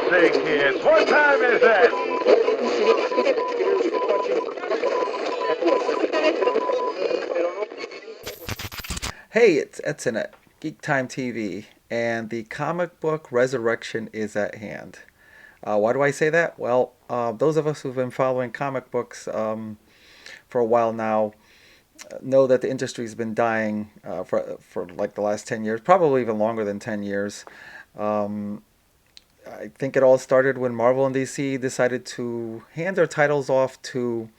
say, kids? What time is it? Hey, it's Edson at GeekTime TV, and the comic book resurrection is at hand. Why do I say that? Well, those of us who've been following comic books for a while now know that the industry's been dying for like the last 10 years, probably even longer than 10 years. Um, I think it all started when Marvel and DC decided to hand their titles off to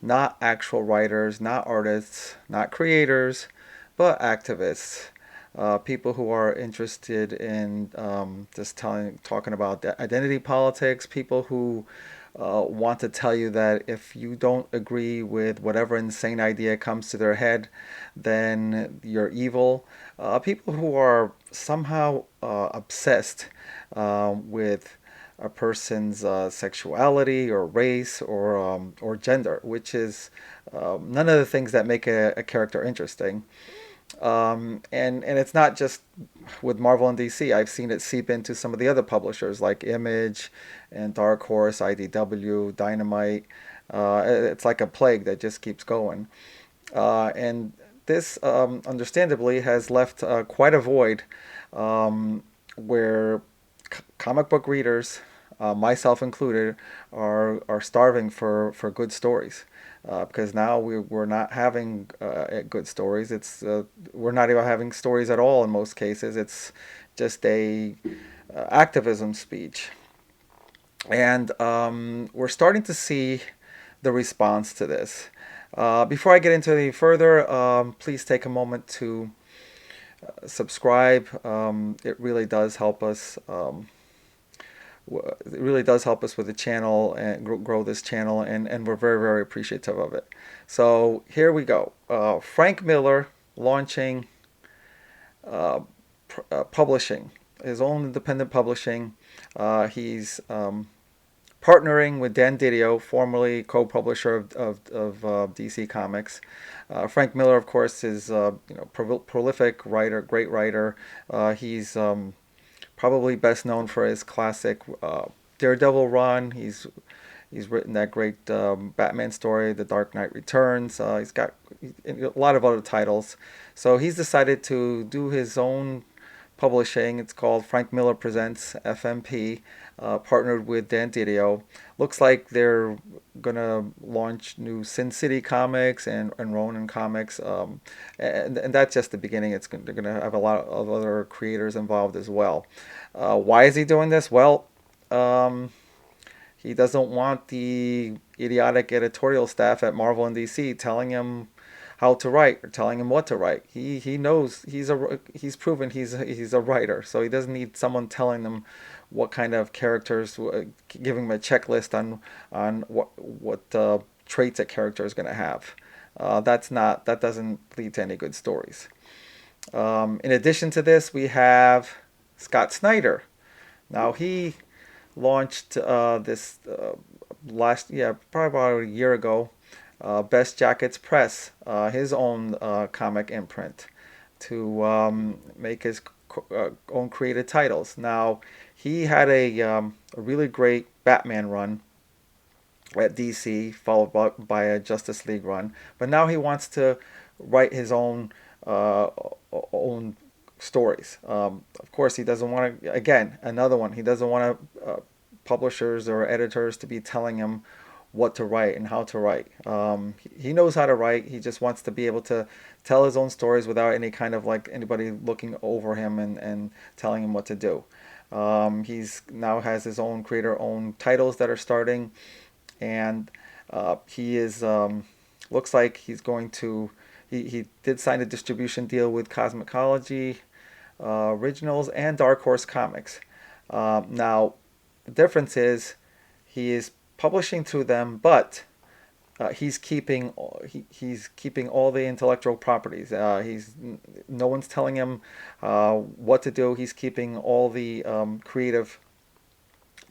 not actual writers, not artists, not creators, but activists. People who are interested in just talking about identity politics, people who want to tell you that if you don't agree with whatever insane idea comes to their head, then you're evil. People who are somehow obsessed with a person's sexuality or race or gender, which is none of the things that make a character interesting. And it's not just with Marvel and DC. I've seen it seep into some of the other publishers like Image and Dark Horse, IDW, Dynamite. It's like a plague that just keeps going. And this, understandably, has left quite a void where comic book readers, myself included, are starving for good stories. Because now we're not having good stories. We're not even having stories at all in most cases. It's just a activism speech, and we're starting to see the response to this. Before I get into any further, please take a moment to subscribe. It really does help us. It really does help us with the channel and grow this channel, and we're very, very appreciative of it. So here we go. Frank Miller launching publishing, his own independent publishing. He's partnering with Dan Didio, formerly co-publisher of DC Comics. Frank Miller, of course, is prolific writer, great writer. He's probably best known for his classic Daredevil run. He's written that great Batman story, The Dark Knight Returns. He's got a lot of other titles. So he's decided to do his own publishing. It's called Frank Miller Presents FMP, partnered with Dan Didio. Looks like they're gonna launch new Sin City comics and Ronin comics, and that's just the beginning. They're gonna have a lot of other creators involved as well. Why is he doing this? Well, he doesn't want the idiotic editorial staff at Marvel and DC telling him how to write or telling him what to write. He knows he's proven he's a writer, so he doesn't need someone telling him what kind of characters, giving him a checklist on what traits a character is going to have. That doesn't lead to any good stories. In addition to this, we have Scott Snyder. Now he launched this probably about a year ago, Best Jackets Press, his own comic imprint, to make his own created titles. Now, he had a really great Batman run at DC, followed by a Justice League run, but now he wants to write his own stories. Of course, he doesn't want to. Again, another one. He doesn't want publishers or editors to be telling him what to write and how to write. He knows how to write. He just wants to be able to tell his own stories without any kind of like anybody looking over him and telling him what to do. He's now has his own creator-owned titles that are starting, and he is looks like he's going to. He did sign a distribution deal with Cosmicology Originals and Dark Horse Comics. Now, the difference is he is publishing through them, but he's keeping all the intellectual properties. He's No one's telling him what to do. He's keeping all the creative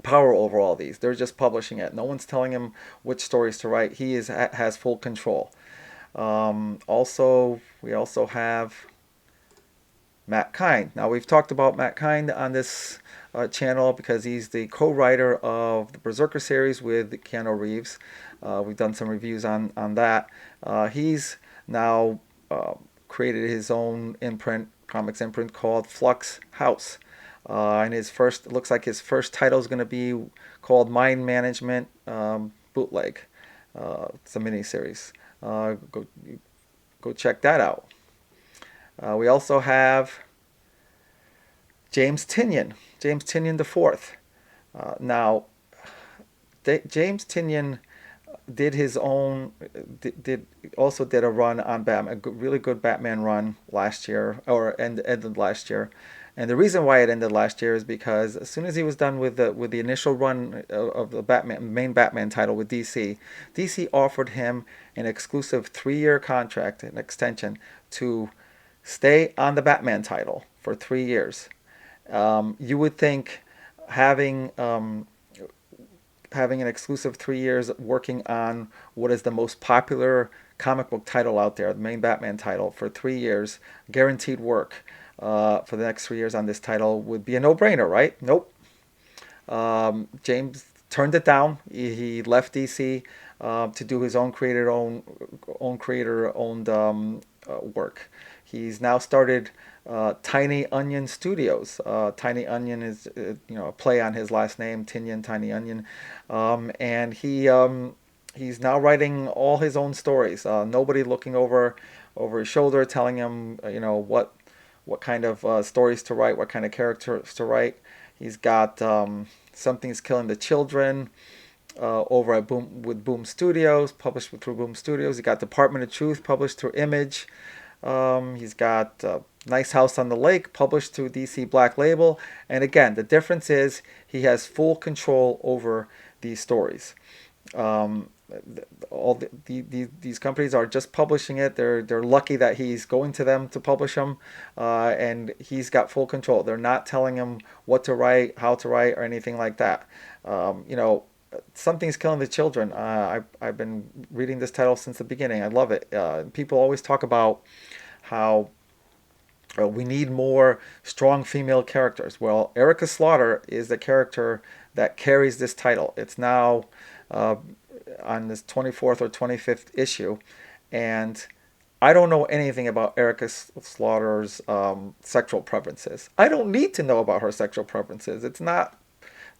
power over all these. They're just publishing it. No one's telling him which stories to write. He has full control. We also have Matt Kind. Now, we've talked about Matt Kind on this channel because he's the co-writer of the Berserker series with Keanu Reeves. We've done some reviews on that. He's now created his own imprint, comics imprint called Flux House. And his first, it looks like his first title is going to be called Mind Management Bootleg. It's a miniseries. Go check that out. We also have James Tynion the fourth. Now, James Tynion did his own, also did a run on Batman, a really good Batman run last year, or ended last year. And the reason why it ended last year is because as soon as he was done with the initial run of the main Batman title with DC offered him an exclusive 3-year contract, an extension, to stay on the Batman title for 3 years. You would think having an exclusive 3 years working on what is the most popular comic book title out there, the main Batman title, for 3 years, guaranteed work for the next 3 years on this title would be a no-brainer, right? Nope. James turned it down. He left DC to do his own creator-owned work. He's now started Tiny Onion Studios. Tiny Onion is a play on his last name, Tynion, Tiny Onion, and he's now writing all his own stories. Nobody looking over his shoulder, telling him what kind of stories to write, what kind of characters to write. He's got Something's Killing the Children over at Boom Studios, published through Boom Studios. He got Department of Truth, published through Image. He's got Nice House on the Lake, published through DC Black Label. And again, the difference is he has full control over these stories. These companies are just publishing it. They're lucky that he's going to them to publish them, and he's got full control. They're not telling him what to write, how to write, or anything like that. Something's Killing the Children. I've been reading this title since the beginning. I love it. People always talk about how we need more strong female characters. Well, Erica Slaughter is the character that carries this title. It's now on this 24th or 25th issue, and I don't know anything about Erica Slaughter's sexual preferences. I don't need to know about her sexual preferences. It's not.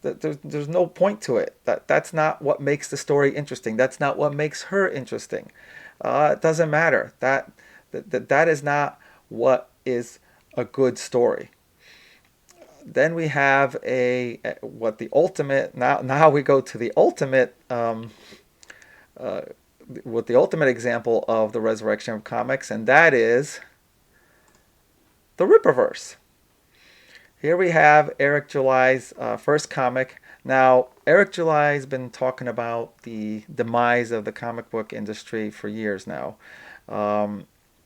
There's no point to it. That's not what makes the story interesting. That's not what makes her interesting. It doesn't matter. That is not what is a good story. Then we have what the ultimate. Now we go to the ultimate. With the ultimate example of the resurrection of comics, and that is the Ripperverse. Here we have Eric July's first comic. Now, Eric July's been talking about the demise of the comic book industry for years now.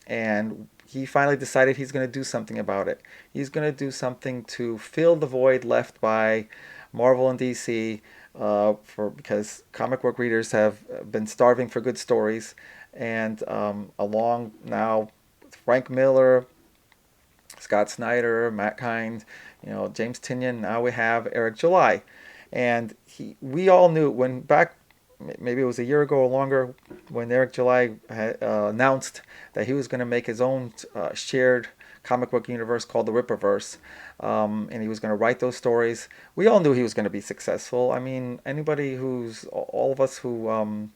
And he finally decided he's going to do something about it. He's going to do something to fill the void left by Marvel and DC because comic book readers have been starving for good stories. And along now with Frank Miller, Scott Snyder, Matt Kind, James Tynion. Now we have Eric July, and we all knew maybe it was a year ago or longer, when Eric July announced that he was going to make his own shared comic book universe called the Ripperverse, and he was going to write those stories. We all knew he was going to be successful. I mean, all of us who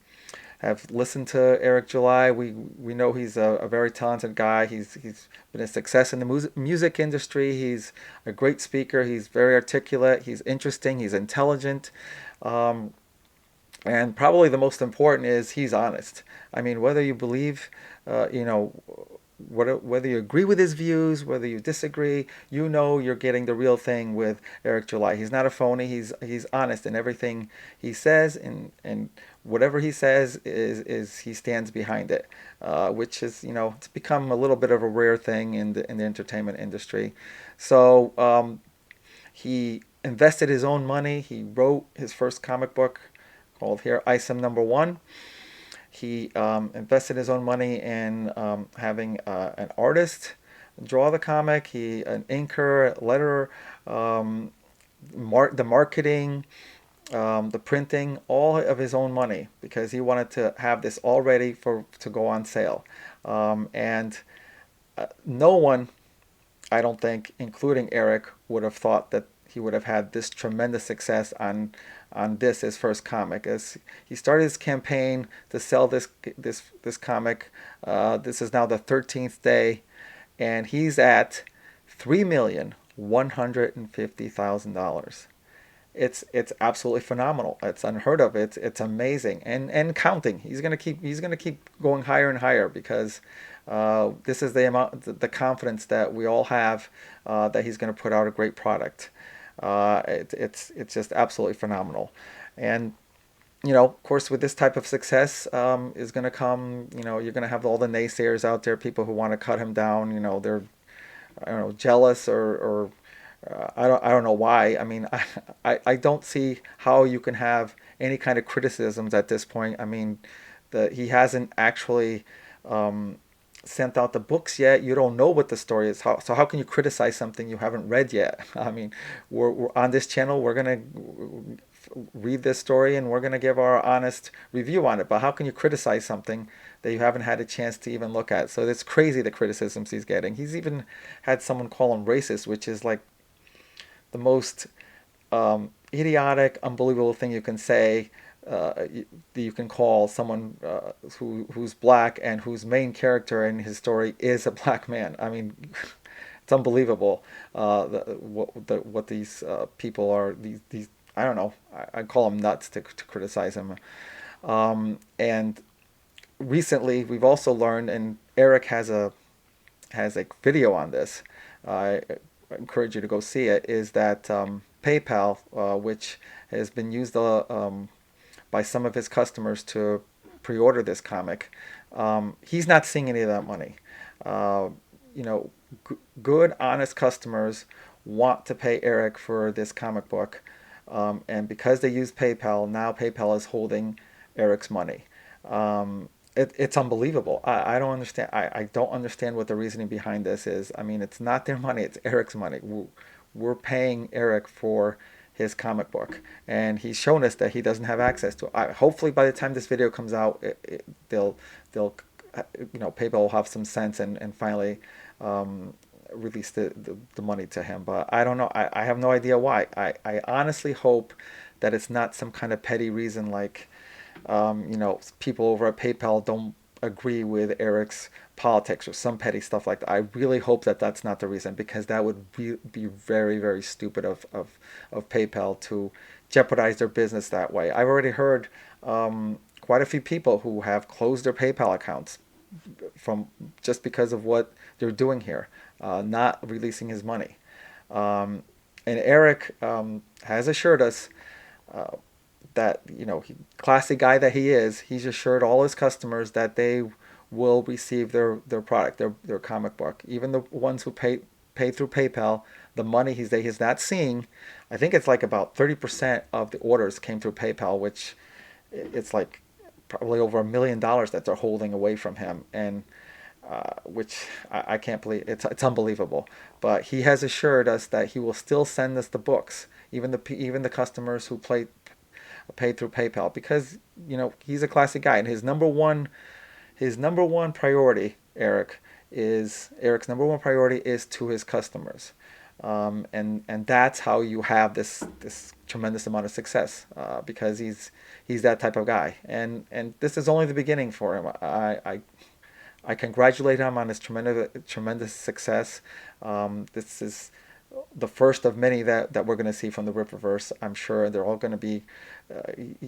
have listened to Eric July, we know he's a very talented guy. He's been a success in the music industry. He's a great speaker. He's very articulate. He's interesting. He's intelligent. And probably the most important is he's honest. I mean, whether you believe, whether you agree with his views, whether you disagree, you're getting the real thing with Eric July. He's not a phony. He's honest in everything he says, and whatever he says is he stands behind it, which is it's become a little bit of a rare thing in the entertainment industry. So he invested his own money. He wrote his first comic book called here ISOM #1. He invested his own money in having an artist draw the comic. He an inker, letterer, um, the marketing, the printing, all of his own money because he wanted to have this all ready for to go on sale. And no one, I don't think, including Eric, would have thought that he would have had this tremendous success on this his first comic. As he started his campaign to sell this comic, this is now the 13th day, and he's at $3,150,000. It's absolutely phenomenal. It's unheard of. It's amazing and counting. He's gonna keep going higher and higher because this is the amount the confidence that we all have that he's gonna put out a great product. It's just absolutely phenomenal, and of course, with this type of success is going to come, you're going to have all the naysayers out there, people who want to cut him down. They're, I don't know, jealous or I don't know why. I mean, I don't see how you can have any kind of criticisms at this point. I mean, he hasn't actually sent out the books yet. You don't know what the story is. So how can you criticize something you haven't read yet? I mean, we're on this channel. We're gonna read this story and we're gonna give our honest review on it. But how can you criticize something that you haven't had a chance to even look at? So it's crazy the criticisms he's getting. He's even had someone call him racist, which is like the most idiotic, unbelievable thing you can say. You can call someone who's black and whose main character in his story is a black man. I mean, it's unbelievable what these people are. These I don't know. I call them nuts to criticize him. And recently, we've also learned, and Eric has a video on this. I encourage you to go see it. Is that PayPal, which has been used by some of his customers to pre-order this comic, he's not seeing any of that money. Uh, Good, honest customers want to pay Eric for this comic book, and because they use PayPal, now PayPal is holding Eric's money. It's unbelievable. I don't understand. I don't understand what the reasoning behind this is. I mean, it's not their money; it's Eric's money. We're paying Eric for his comic book, and he's shown us that he doesn't have access to it. Hopefully, by the time this video comes out, they'll PayPal will have some sense and finally release the money to him. But I don't know. I have no idea why. I honestly hope that it's not some kind of petty reason like people over at PayPal don't agree with Eric's politics or some petty stuff like that. I really hope that that's not the reason because that would be very, very stupid of PayPal to jeopardize their business that way. I've already heard quite a few people who have closed their PayPal accounts from just because of what they're doing here, not releasing his money. And Eric has assured us that classy guy that he is, he's assured all his customers that they will receive their product, their comic book, even the ones who pay through PayPal. The money he's not seeing, I think it's like about 30% of the orders came through PayPal, which it's like probably over $1 million that they're holding away from him, and which I can't believe. It's unbelievable. But he has assured us that he will still send us the books, even the customers who paid through PayPal, because he's a classic guy, and his number one priority, Eric's number one priority is to his customers, and that's how you have this tremendous amount of success, because he's that type of guy, and this is only the beginning for him. I congratulate him on his tremendous success. This is the first of many that we're going to see from the Ripperverse. I'm sure they're all going to be.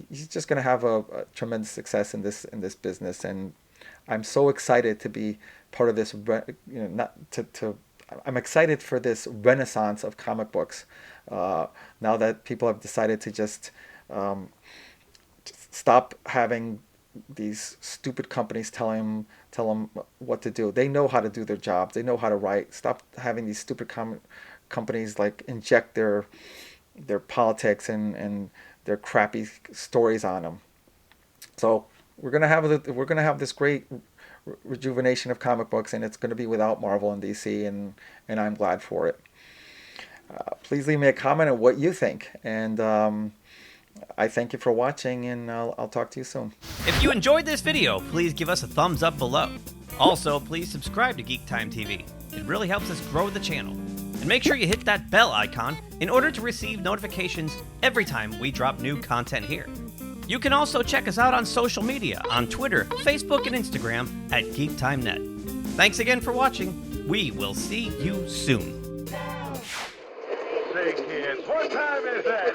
He's just going to have a tremendous success in this business, and I'm so excited to be part of this. Not to. I'm excited for this renaissance of comic books. Now that people have decided to just stop having these stupid companies tell them what to do. They know how to do their jobs. They know how to write. Stop having these stupid companies like inject their politics and their crappy stories on them. So we're gonna have this great rejuvenation of comic books, and it's going to be without Marvel and DC, and I'm glad for it. Please leave me a comment on what you think, and I thank you for watching, and I'll talk to you soon. If you enjoyed this video, please give us a thumbs up below. Also, please subscribe to GeekTime TV. It really helps us grow the channel. And make sure you hit that bell icon in order to receive notifications every time we drop new content here. You can also check us out on social media on Twitter, Facebook, and Instagram at GeekTimeNet. Thanks again for watching. We will see you soon. Say, kids, what time is that?